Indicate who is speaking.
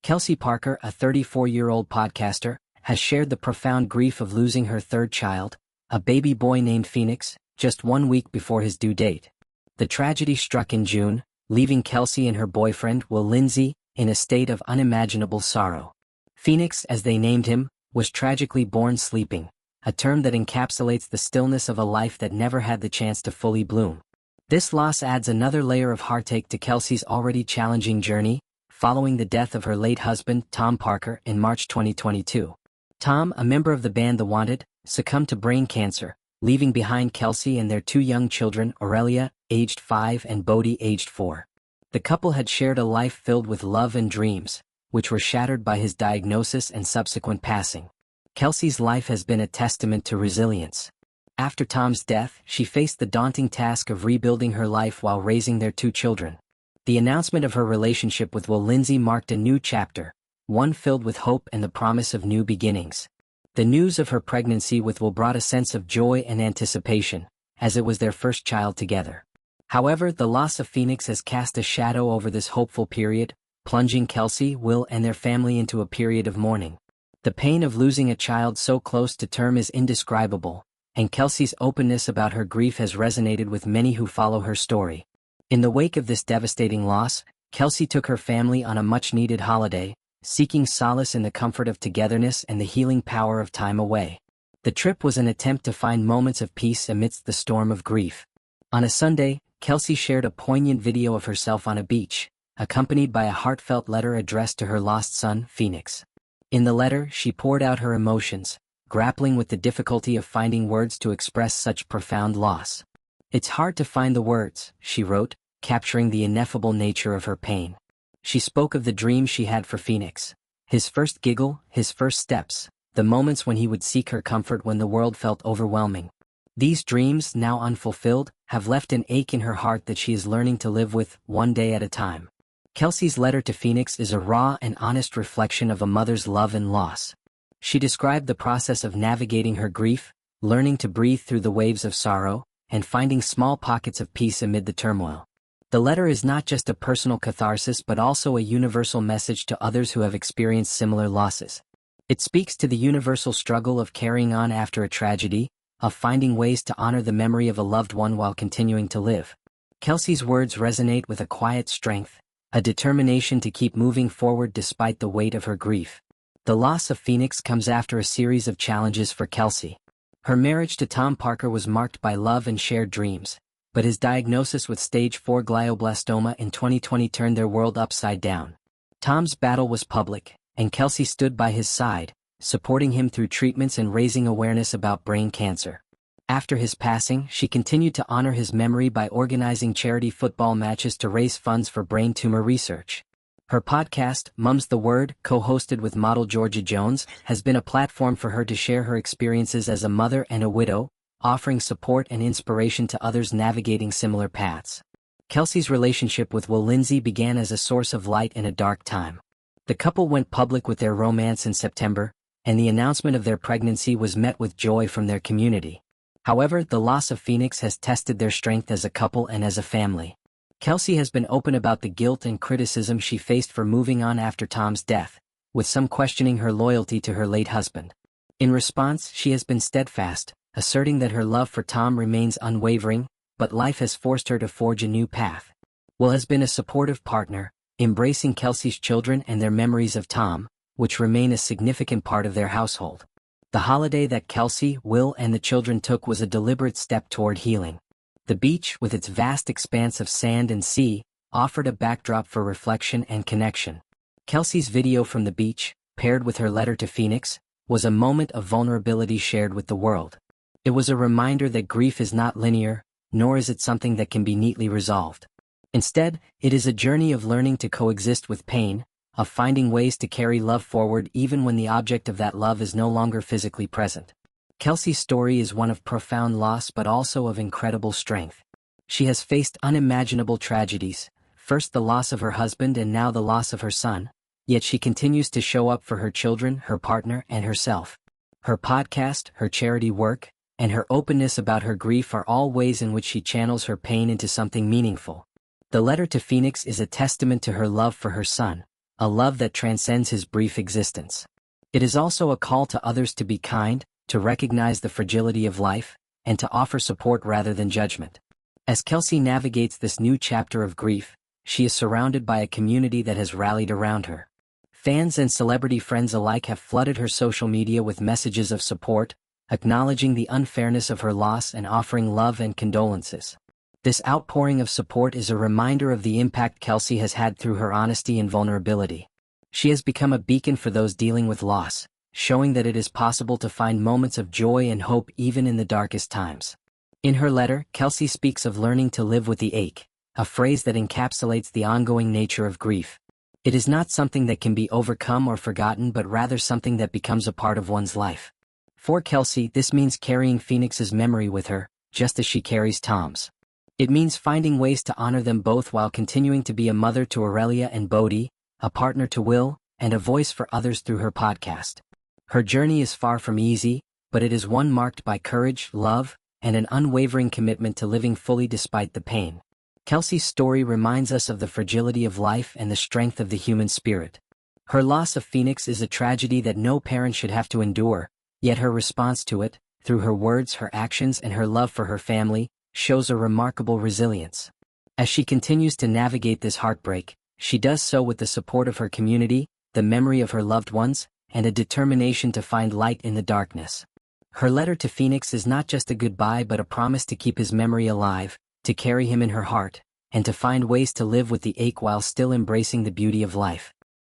Speaker 1: Kelsey Parker, a 34-year-old podcaster, has shared the profound grief of losing her third child, a baby boy named Phoenix, just 1 week before his due date. The tragedy struck in June, leaving Kelsey and her boyfriend, Will Lindsay, in a state of unimaginable sorrow. Phoenix, as they named him, was tragically born sleeping, a term that encapsulates the stillness of a life that never had the chance to fully bloom. This loss adds another layer of heartache to Kelsey's already challenging journey, following the death of her late husband, Tom Parker, in March 2022. Tom, a member of the band The Wanted, succumbed to brain cancer, leaving behind Kelsey and their 2 young children, Aurelia, aged 5, and Bodhi, aged 4. The couple had shared a life filled with love and dreams, which were shattered by his diagnosis and subsequent passing. Kelsey's life has been a testament to resilience. After Tom's death, she faced the daunting task of rebuilding her life while raising their 2 children. The announcement of her relationship with Will Lindsay marked a new chapter, one filled with hope and the promise of new beginnings. The news of her pregnancy with Will brought a sense of joy and anticipation, as it was their first child together. However, the loss of Phoenix has cast a shadow over this hopeful period, plunging Kelsey, Will, and their family into a period of mourning. The pain of losing a child so close to term is indescribable, and Kelsey's openness about her grief has resonated with many who follow her story. In the wake of this devastating loss, Kelsey took her family on a much-needed holiday, seeking solace in the comfort of togetherness and the healing power of time away. The trip was an attempt to find moments of peace amidst the storm of grief. On a Sunday, Kelsey shared a poignant video of herself on a beach, accompanied by a heartfelt letter addressed to her lost son, Phoenix. In the letter, she poured out her emotions, grappling with the difficulty of finding words to express such profound loss. "It's hard to find the words," she wrote, capturing the ineffable nature of her pain. She spoke of the dreams she had for Phoenix, his first giggle, his first steps, the moments when he would seek her comfort when the world felt overwhelming. These dreams, now unfulfilled, have left an ache in her heart that she is learning to live with, one day at a time. Kelsey's letter to Phoenix is a raw and honest reflection of a mother's love and loss. She described the process of navigating her grief, learning to breathe through the waves of sorrow, and finding small pockets of peace amid the turmoil. The letter is not just a personal catharsis but also a universal message to others who have experienced similar losses. It speaks to the universal struggle of carrying on after a tragedy, of finding ways to honor the memory of a loved one while continuing to live. Kelsey's words resonate with a quiet strength, a determination to keep moving forward despite the weight of her grief. The loss of Phoenix comes after a series of challenges for Kelsey. Her marriage to Tom Parker was marked by love and shared dreams, but his diagnosis with stage 4 glioblastoma in 2020 turned their world upside down. Tom's battle was public, and Kelsey stood by his side, supporting him through treatments and raising awareness about brain cancer. After his passing, she continued to honor his memory by organizing charity football matches to raise funds for brain tumor research. Her podcast, Mum's the Word, co-hosted with model Georgia Jones, has been a platform for her to share her experiences as a mother and a widow, offering support and inspiration to others navigating similar paths. Kelsey's relationship with Will Lindsay began as a source of light in a dark time. The couple went public with their romance in September, and the announcement of their pregnancy was met with joy from their community. However, the loss of Phoenix has tested their strength as a couple and as a family. Kelsey has been open about the guilt and criticism she faced for moving on after Tom's death, with some questioning her loyalty to her late husband. In response, she has been steadfast, asserting that her love for Tom remains unwavering, but life has forced her to forge a new path. Will has been a supportive partner, embracing Kelsey's children and their memories of Tom, which remain a significant part of their household. The holiday that Kelsey, Will, and the children took was a deliberate step toward healing. The beach, with its vast expanse of sand and sea, offered a backdrop for reflection and connection. Kelsey's video from the beach, paired with her letter to Phoenix, was a moment of vulnerability shared with the world. It was a reminder that grief is not linear, nor is it something that can be neatly resolved. Instead, it is a journey of learning to coexist with pain, of finding ways to carry love forward even when the object of that love is no longer physically present. Kelsey's story is one of profound loss but also of incredible strength. She has faced unimaginable tragedies, first the loss of her husband and now the loss of her son, yet she continues to show up for her children, her partner, and herself. Her podcast, her charity work, and her openness about her grief are all ways in which she channels her pain into something meaningful. The letter to Phoenix is a testament to her love for her son, a love that transcends his brief existence. It is also a call to others to be kind, to recognize the fragility of life, and to offer support rather than judgment. As Kelsey navigates this new chapter of grief, she is surrounded by a community that has rallied around her. Fans and celebrity friends alike have flooded her social media with messages of support, acknowledging the unfairness of her loss and offering love and condolences. This outpouring of support is a reminder of the impact Kelsey has had through her honesty and vulnerability. She has become a beacon for those dealing with loss, showing that it is possible to find moments of joy and hope even in the darkest times. In her letter, Kelsey speaks of learning to live with the ache, a phrase that encapsulates the ongoing nature of grief. It is not something that can be overcome or forgotten but rather something that becomes a part of one's life. For Kelsey, this means carrying Phoenix's memory with her, just as she carries Tom's. It means finding ways to honor them both while continuing to be a mother to Aurelia and Bodhi, a partner to Will, and a voice for others through her podcast. Her journey is far from easy, but it is one marked by courage, love, and an unwavering commitment to living fully despite the pain. Kelsey's story reminds us of the fragility of life and the strength of the human spirit. Her loss of Phoenix is a tragedy that no parent should have to endure, yet her response to it, through her words, her actions, and her love for her family, shows a remarkable resilience. As she continues to navigate this heartbreak, she does so with the support of her community, the memory of her loved ones, and a determination to find light in the darkness. Her letter to Phoenix is not just a goodbye but a promise to keep his memory alive, to carry him in her heart, and to find ways to live with the ache while still embracing the beauty of life.